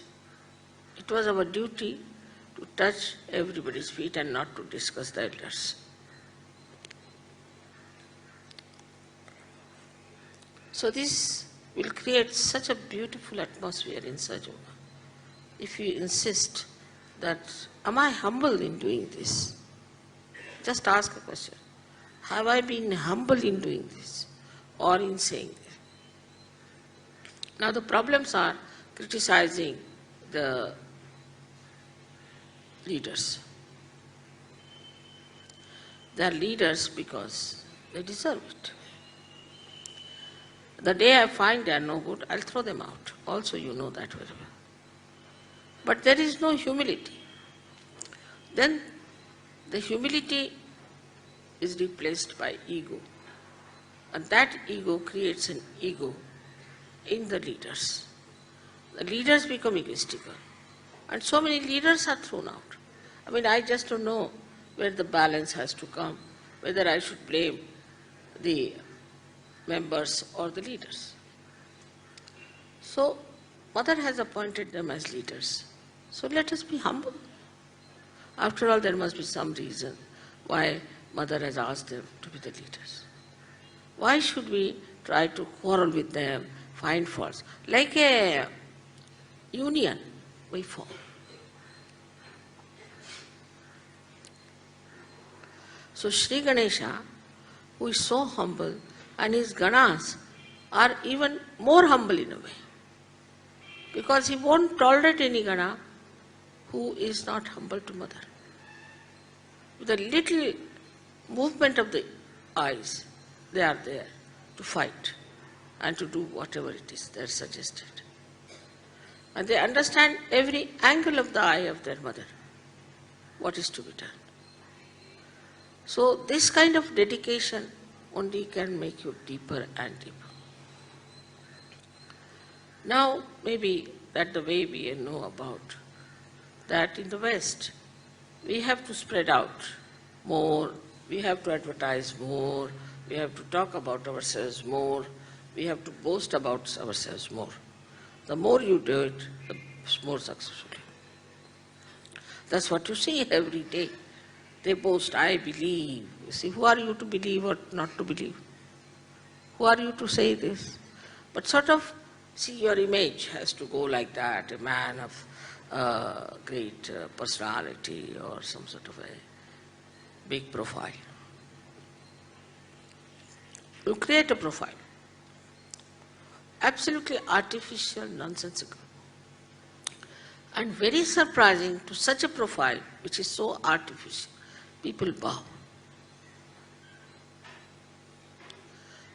it was our duty to touch everybody's feet and not to discuss the elders. So this will create such a beautiful atmosphere in Sahaja Yoga. If you insist that, am I humble in doing this? Just ask a question. Have I been humble in doing this or in saying this? Now the problems are criticizing the leaders. They are leaders because they deserve it. The day I find they are no good, I'll throw them out. Also, you know that very well. But there is no humility. Then the humility is replaced by ego. And that ego creates an ego in the leaders. The leaders become egoistical. And so many leaders are thrown out. I mean, I just don't know where the balance has to come, whether I should blame the members or the leaders. So, Mother has appointed them as leaders. So let us be humble. After all, there must be some reason why Mother has asked them to be the leaders. Why should we try to quarrel with them, find faults? Like a union, we form. So Sri Ganesha, who is so humble, and his Ganas are even more humble in a way, because he won't tolerate any Gana who is not humble to Mother. With a little movement of the eyes, they are there to fight and to do whatever it is that's suggested. And they understand every angle of the eye of their mother, what is to be done. So this kind of dedication only can make you deeper and deeper. Now, maybe that the way we know about that in the West, we have to spread out more, we have to advertise more, we have to talk about ourselves more, we have to boast about ourselves more. The more you do it, the more successfully. That's what you see every day. They boast, I believe. You see, who are you to believe or not to believe? Who are you to say this? But sort of, see, your image has to go like that, a man of great personality or some sort of a big profile. You create a profile. Absolutely artificial, nonsensical. And very surprising, to such a profile, which is so artificial, people bow.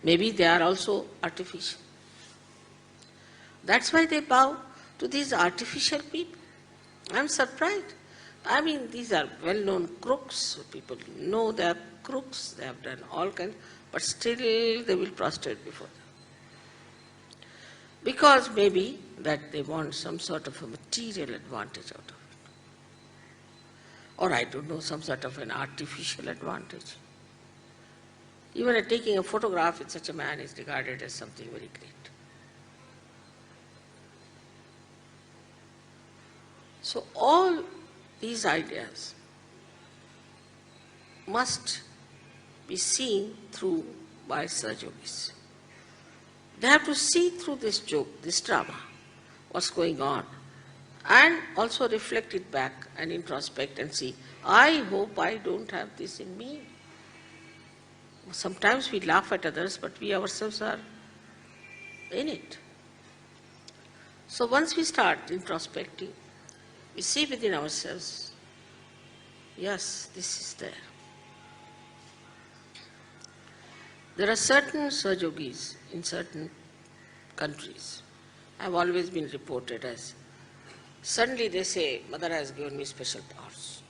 Maybe they are also artificial. That's why they bow to these artificial people. I'm surprised. I mean, these are well-known crooks. People know they are crooks. They have done all kinds, but still they will prostrate before them. Because maybe that they want some sort of a material advantage out of it. Or I don't know, some sort of an artificial advantage. Even taking a photograph with such a man is regarded as something very great. So all these ideas must be seen through by Saj Yogis. They have to see through this joke, this drama, what's going on, and also reflect it back and introspect and see, I hope I don't have this in me. Sometimes we laugh at others, but we ourselves are in it. So once we start introspecting, we see within ourselves, yes, this is there. There are certain Saj Yogis in certain countries have always been reported as, suddenly they say, Mother has given me special powers.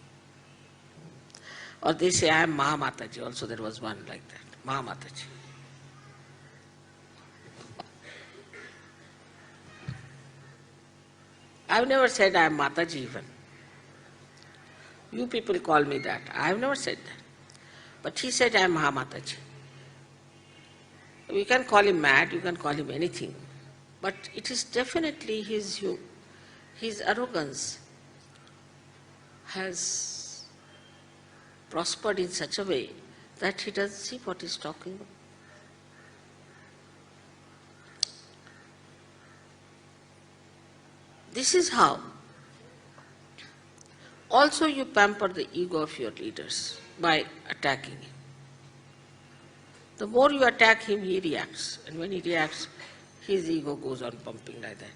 Or they say, I am Mahamataji. Also there was one like that, Mahamataji. I've never said I am Mataji even. You people call me that. I've never said that. But he said I am Mahamataji. We can call him mad, you can call him anything. But it is definitely his arrogance has prospered in such a way that he doesn't see what he's talking about. This is how also you pamper the ego of your leaders by attacking him. The more you attack him, he reacts. And when he reacts, his ego goes on pumping like that.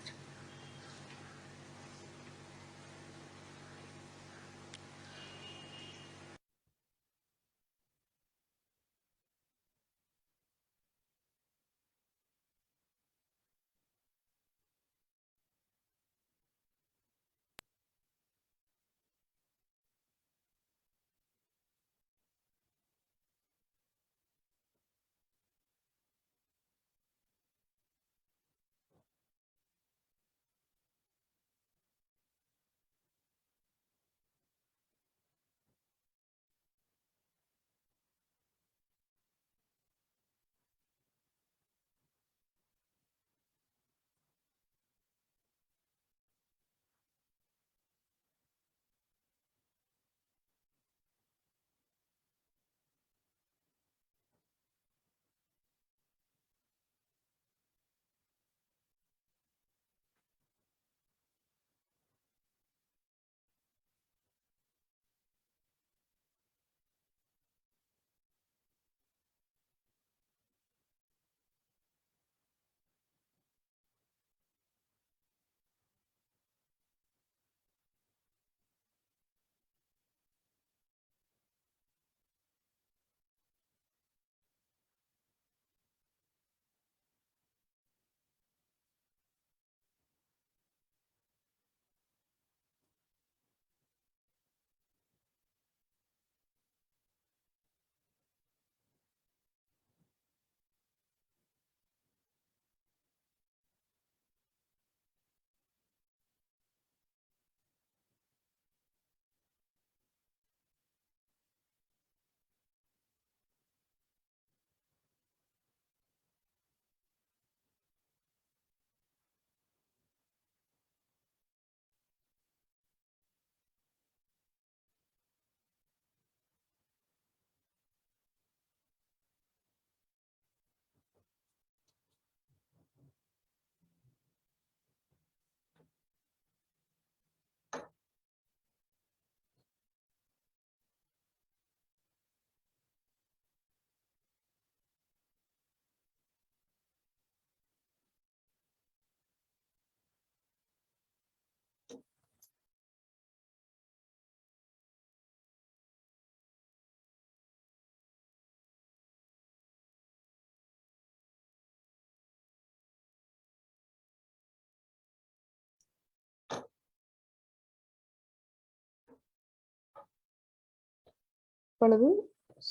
இப்பொழுது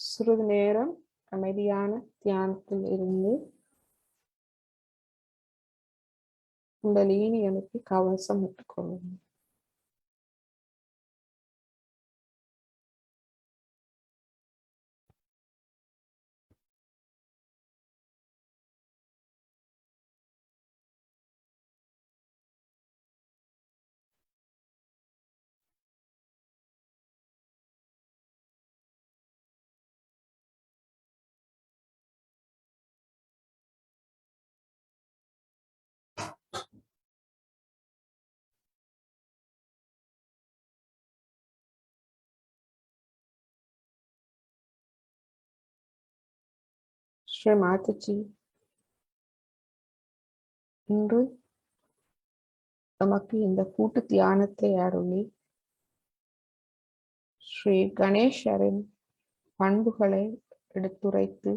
சிறிது நேரம் அமைதியான தியானத்தில் இருந்து குண்டலினி எழுப்பி கவசம் விட்டுக்கொள்ளும். ஸ்ரீ மாதாஜி இன்று நமக்கு இந்த கூட்டு தியானத்தை அருளி ஸ்ரீ கணேசரின் பண்புகளை எடுத்துரைத்து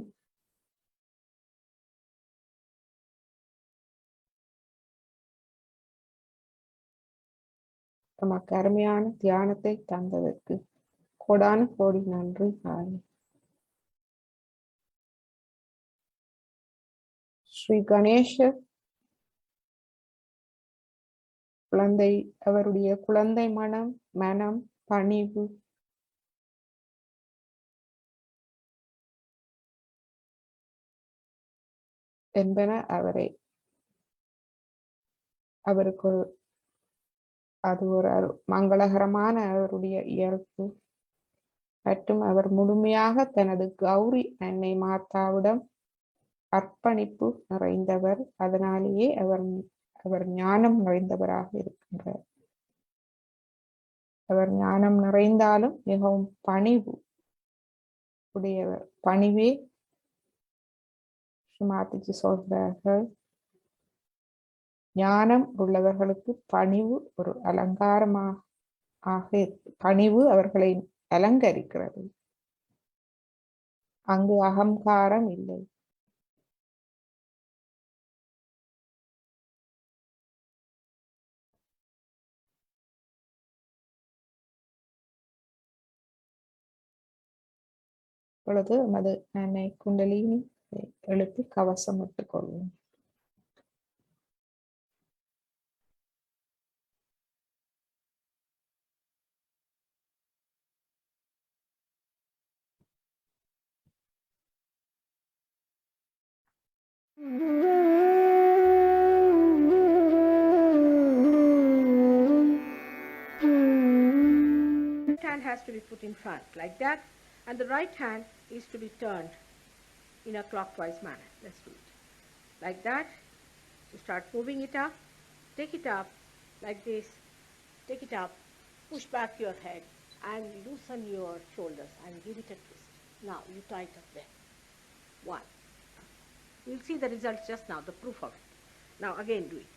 நமக்கு அருமையான தியானத்தை தந்ததற்கு கோடான கோடி நன்றி. ஸ்ரீ கணேசர் அவருடைய குழந்தை மனம் பணிவு என்பன அவருக்கு அது ஒரு மங்களகரமான அவருடைய இயல்பு. மற்றும் அவர் முழுமையாக தனது கௌரி அன்னை மாதாவிடம் அர்ப்பணிப்பு நிறைந்தவர். அதனாலேயே அவர் ஞானம் நிறைந்தவராக இருக்கின்றார். அவர் ஞானம் நிறைந்தாலும் மிகவும் பணிவு உடையவர். பணிவே மாதாஜி சொல்றார்கள், ஞானம் உள்ளவர்களுக்கு பணிவு ஒரு அலங்காரமாக பணிவு அவர்களை அலங்கரிக்கிறது. அங்கு அகங்காரம் இல்லை. இப்பொழுது நமது அன்னை குண்டலினி எழுப்பி கவசம் விட்டுக் கொள்வோம். Left hand has to be put in front like that, and the right hand is to be turned in a clockwise manner. Let's do it like that. So start moving it up, take it up like this, take it up, push back your head and loosen your shoulders and give it a twist. Now you tighten there. One. You'll see the results just now, the proof of it. Now again do it.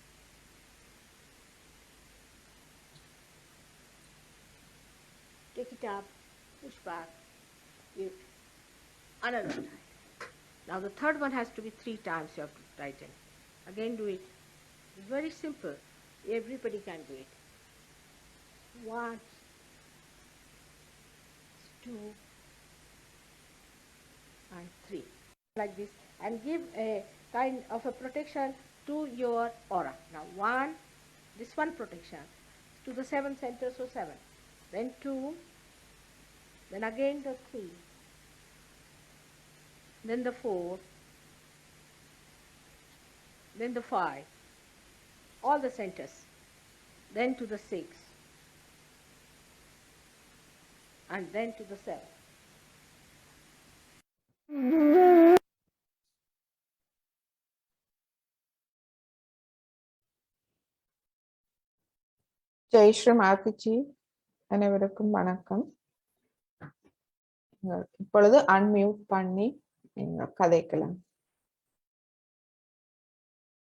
Take it up, push back, give it another time. Now the third one has to be 3 times you have to tighten. Again do it. It's very simple. Everybody can do it. 1, 2, and 3. Like this. And give a kind of a protection to your aura. Now 1, this one protection to the 7 centers, so 7. Then 2, then again the 3, then the 4, then the 5, all the centers, then to the 6, and then to the 7. Jai Sri Mataji. அனைவருக்கும் வணக்கம். இப்பொழுது unmute பண்ணி நீங்கள் கதைக்கலாம்.